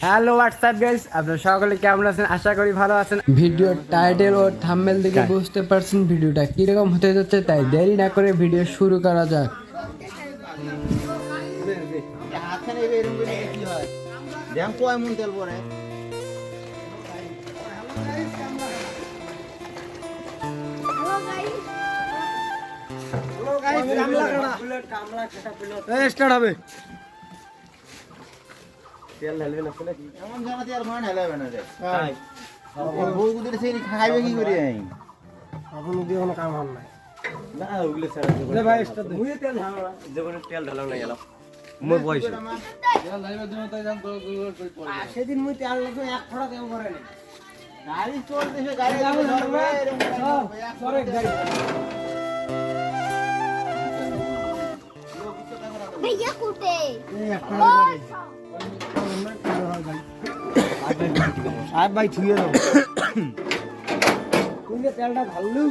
Hello WhatsApp guys, আপনারা সকলে কেমন আছেন? আশা করি ভালো আছেন। ভিডিওর টাইটেল ও থাম্বনেল দেখে বুঝতে পারছেন ভিডিওটা কিরকম হতে যাচ্ছে, তাই দেরি না করে ভিডিও শুরু করা যাক। স্টার্ট হবে। তেল ঢালবে না চলে কি এমন জানাতে আর মান ঢালবে না রে তাই বউ গুদের সেই খাইবে কি করে আই এখন দিয়ে কোনো কাম হল না। না ওগুলো ছাড়া দে ভাই স্টার্ট দে। মুই তেল ঢালবা জীবনে তেল ঢালাও না গেলাম মোর বয়স তেল ঢালবার জন্য তাই জান তো সেদিন মুই তেল লাগবে এক ফোঁটা দেব করে না। গাড়ি চলতেছে গাড়ি ধরবে সরে গাড়ি भैया कूटे আর ভাই ছুঁয়ে দাও। তুমি তেলটা ঢাললু,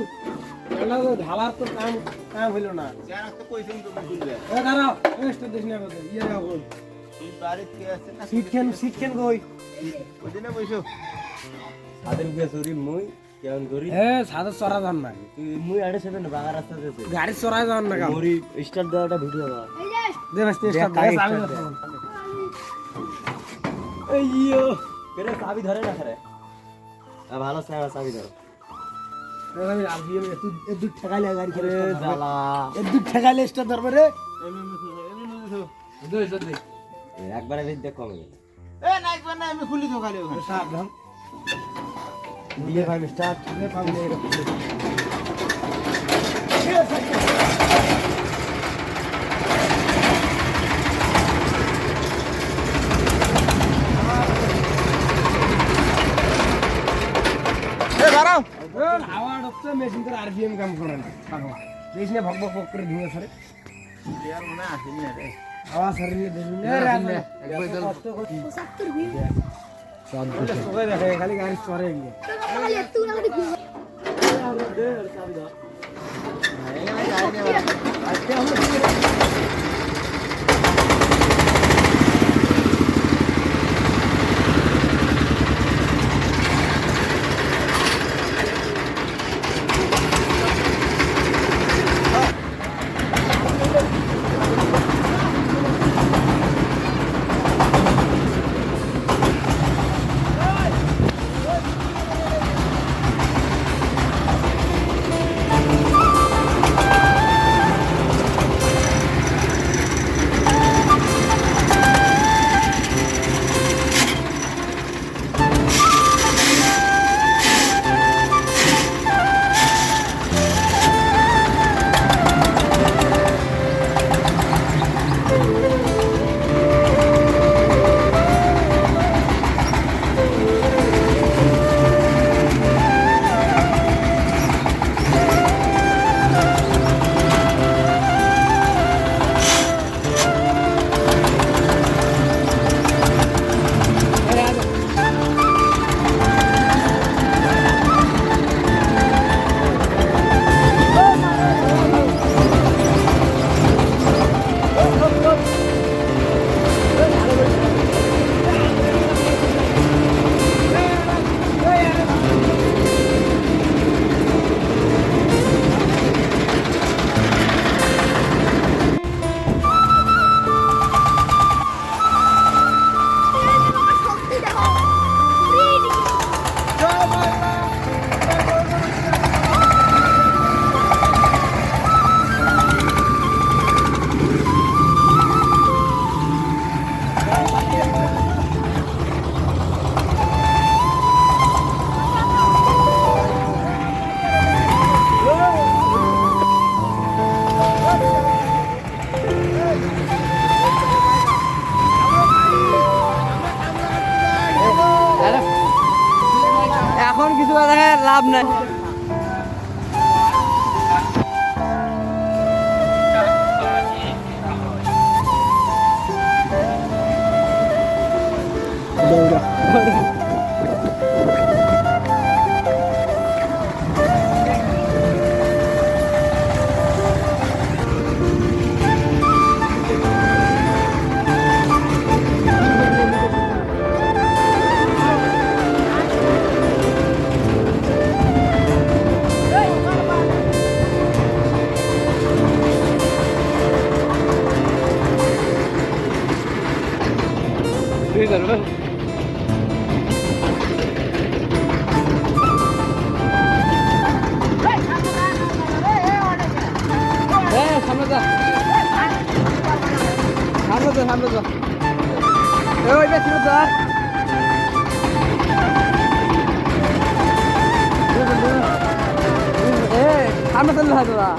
তেলটা তো ঢালার তো কাম হইলো না। যারা তো কইছেন তো বুঝলে এ দাঁড়াও, স্টার্ট দিস না কথা ইয়ে দাও কই তুই বাড়ি কে আছে না শিখেন কই ওদিনে বইছো সাদের কে চুরি মুই কেমন করি এ সাদা চড়া যান না, তুই মুই আড়ে সেবে না বাগার রাস্তা যেতে গাড়ি চড়া যান না কাম মোরি স্টার্ট দেওয়াটা ভিডিও বা দে বাস স্টার্ট দে চাবি ধর। আইয়ো কেরে চাবি ধরে না রে ভালো চাবি ধরো আমি আর দিয়ে তুই এ দুধ ঠেকাইলে গাড়ি খেলে জ্বালা এ দুধ ঠেকাইলে স্টার্ট ধরবে রে। একবারে বেশ দেখ কমে গেল এ নাইকবার না আমি খুলি তো খালি ওখানে সাবধান দিয়ে ভাই স্টার্ট দে পাবি এরকম এ দাঁড়াও হাওয়া ঢুকছে মেশিন করে আরপিএম কাম করে না পাগলা বেশ না ভক ভক করে ধুয়ে সরে ইয়ার মনে আসেনি না রে হাওয়া সরিয়ে দেবি না রে কষ্ট করে 70 भी সবাই দেখে খালি গাড়ি চড়ে গিয়ে खाली तू ना भी এখন কিছু কথা লাভ নাই। সামনে যা সামনে যা ওই যে ছিল তো সামনে চলে হয় তোরা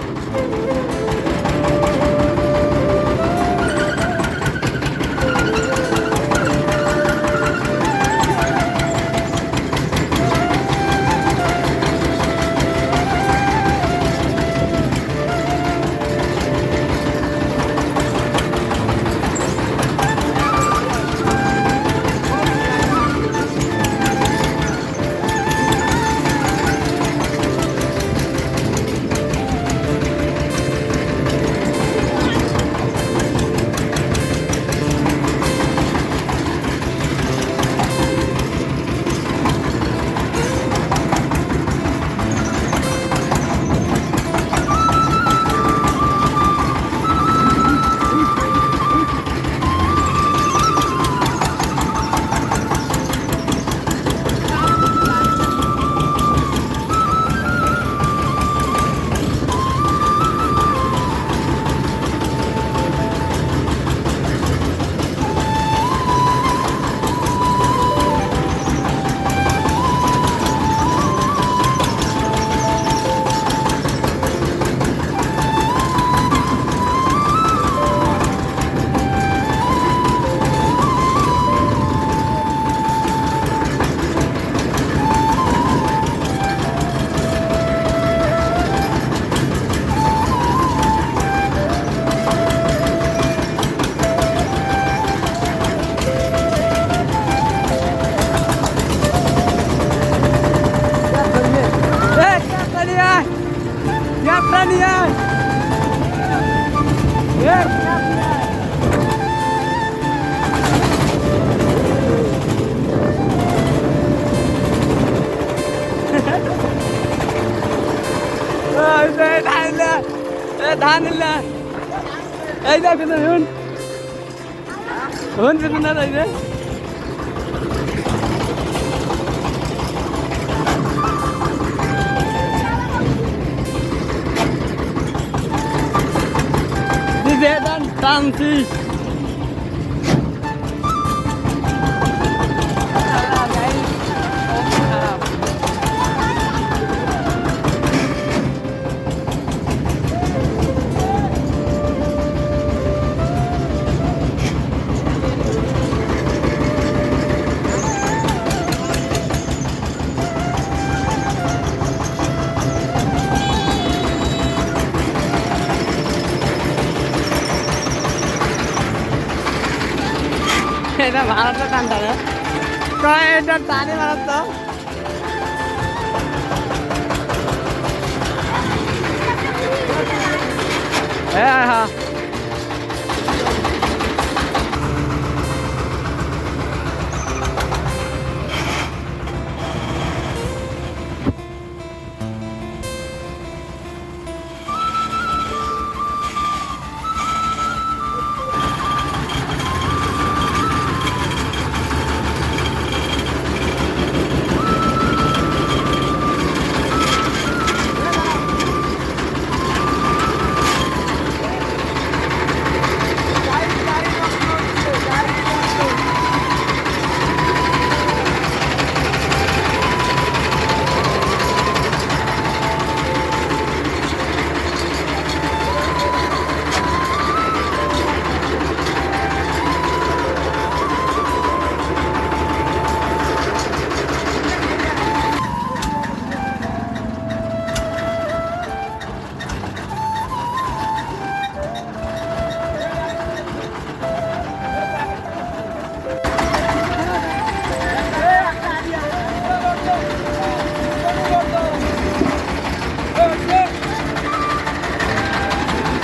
ধান এই যে কিন্তু হুন কিন্তু না এই যে দিদে ধান টানছি এটা ভারতের টানটা না কয় এটা টানি ভারত তো হ্যাঁ হ্যাঁ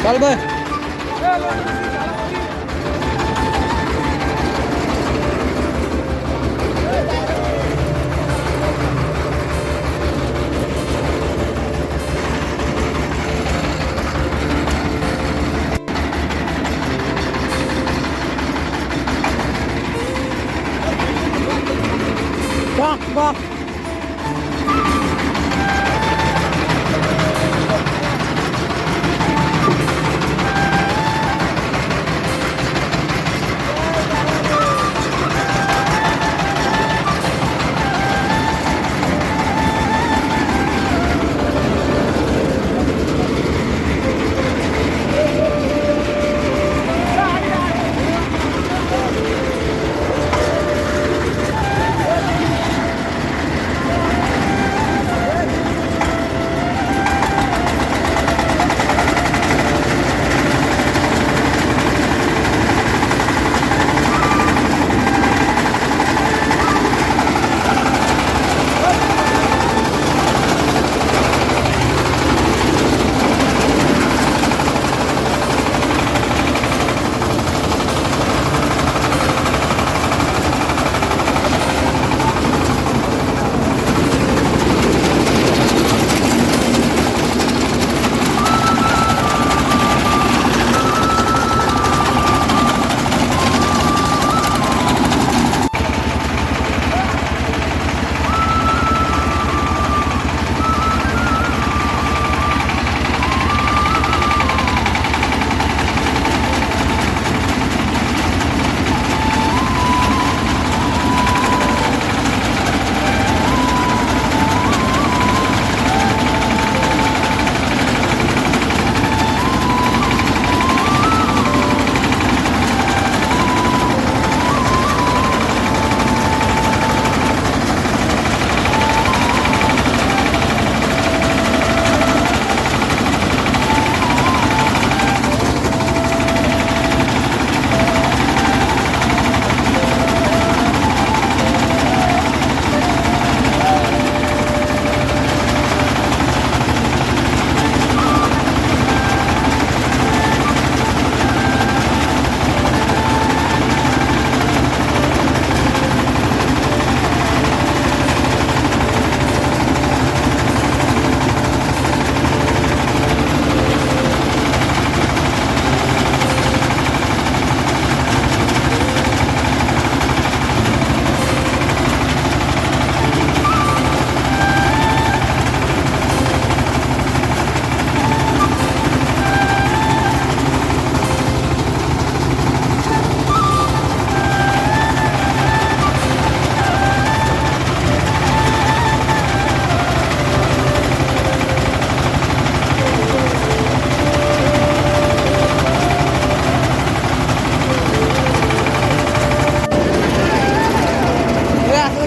चल बे বাহ বাহ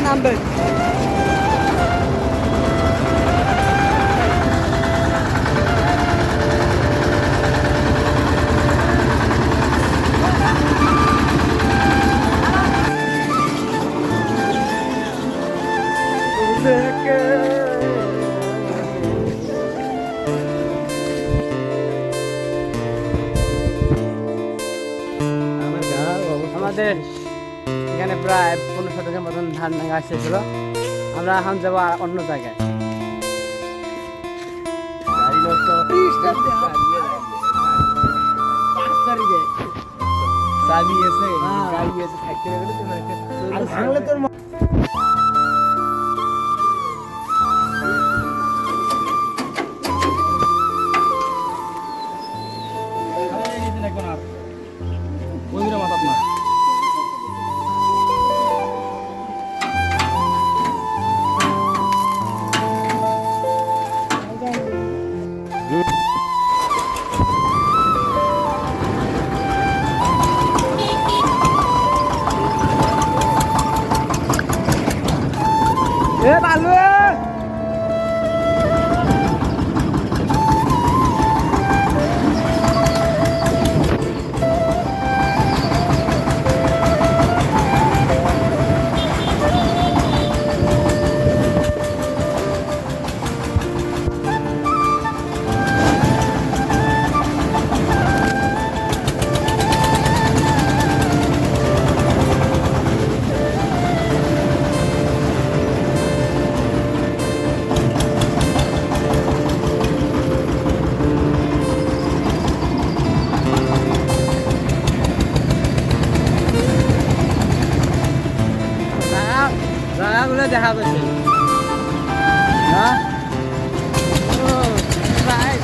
নামবে আমাদের এখানে প্রায় 15 শতকের মতন ধান গাছ ছিল। আমরা এখন যাবো অন্য জায়গায়। এ ভালো খেলাগুলো দেখা যাচ্ছে হ্যাঁ ও রাইট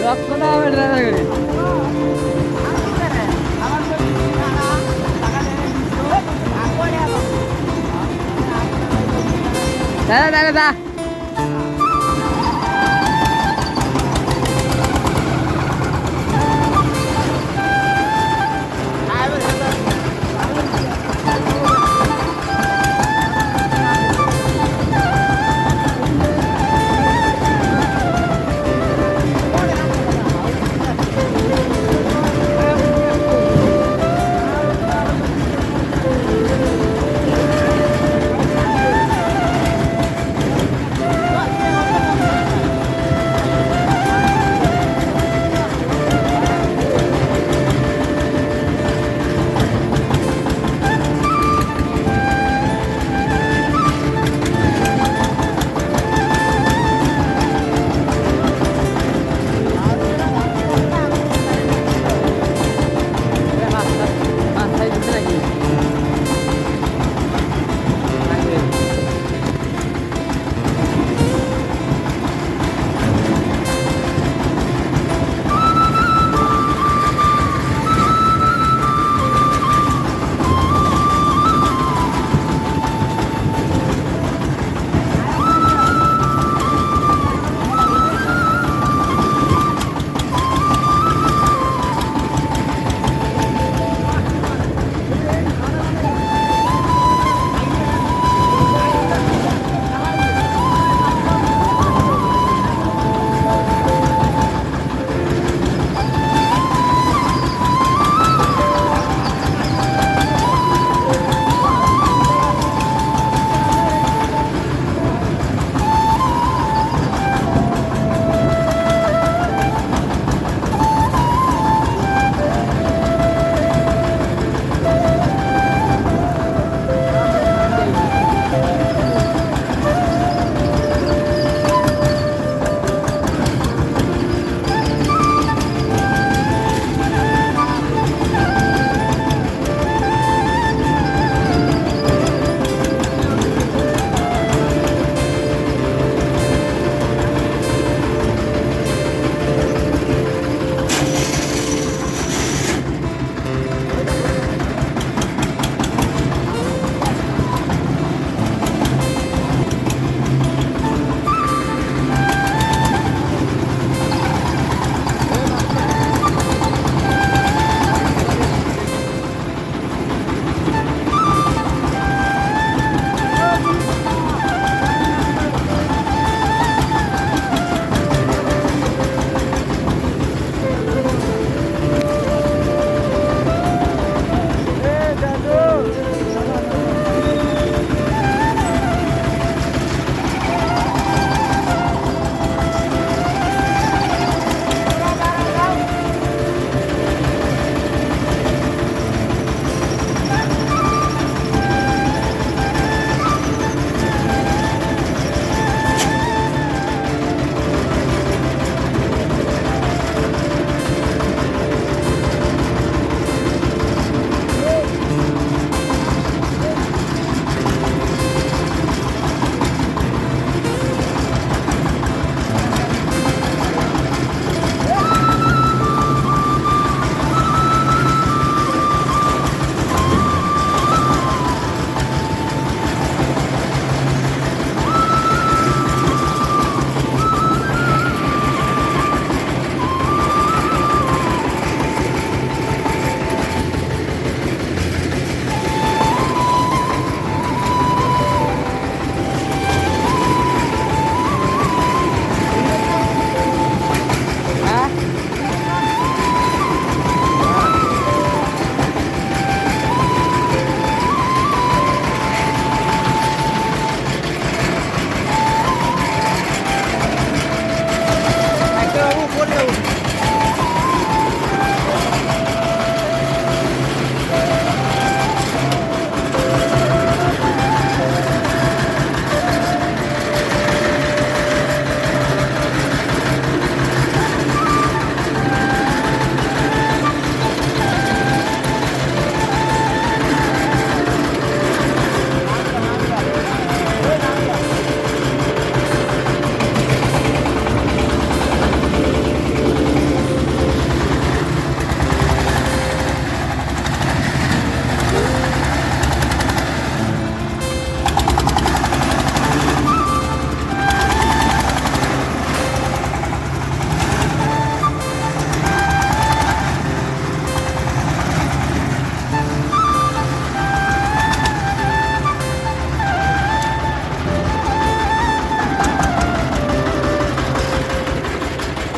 লক্ষটা হবে ড্রাইভার গাড়ি দাদা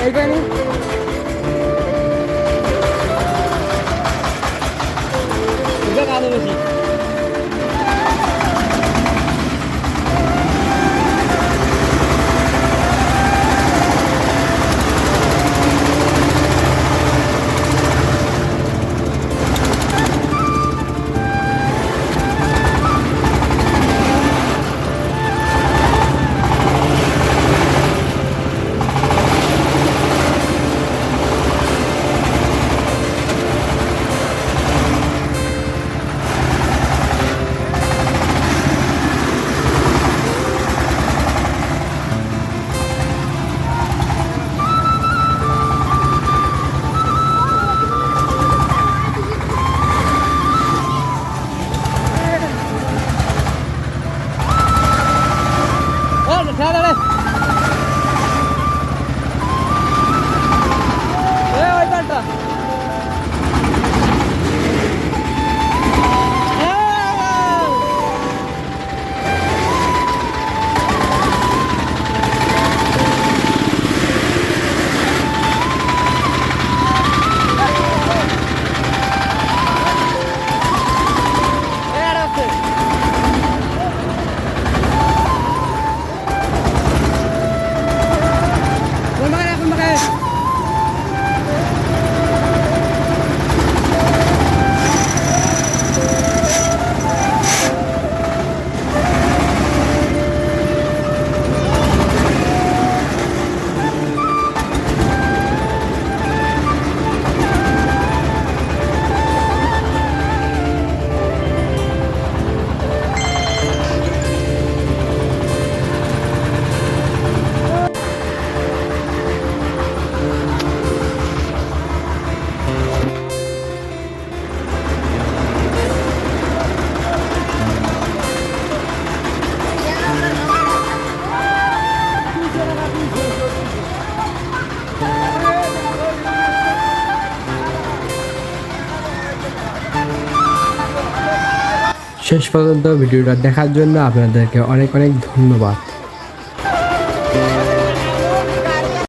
এইখানে এটা কালো বেশি শেষ পর্যন্ত ভিডিওটা দেখার জন্য আপনাদেরকে অনেক অনেক ধন্যবাদ।